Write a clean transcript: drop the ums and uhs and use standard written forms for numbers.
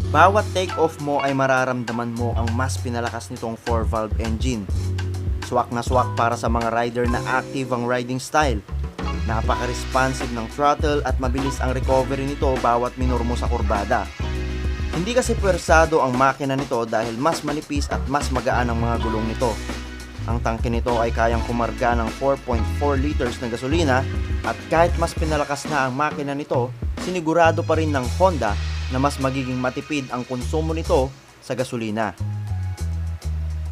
Bawat take-off mo ay mararamdaman mo ang mas pinalakas nitong 4-valve engine. Swak na swak para sa mga rider na active ang riding style. Napaka-responsive ng throttle at mabilis ang recovery nito bawat minor mo sa kurbada. Hindi kasi pwersado ang makina nito dahil mas manipis at mas magaan ang mga gulong nito. Ang tangke nito ay kayang kumarga ng 4.4 liters na gasolina at kahit mas pinalakas na ang makina nito, sinigurado pa rin ng Honda na mas magiging matipid ang konsumo nito sa gasolina.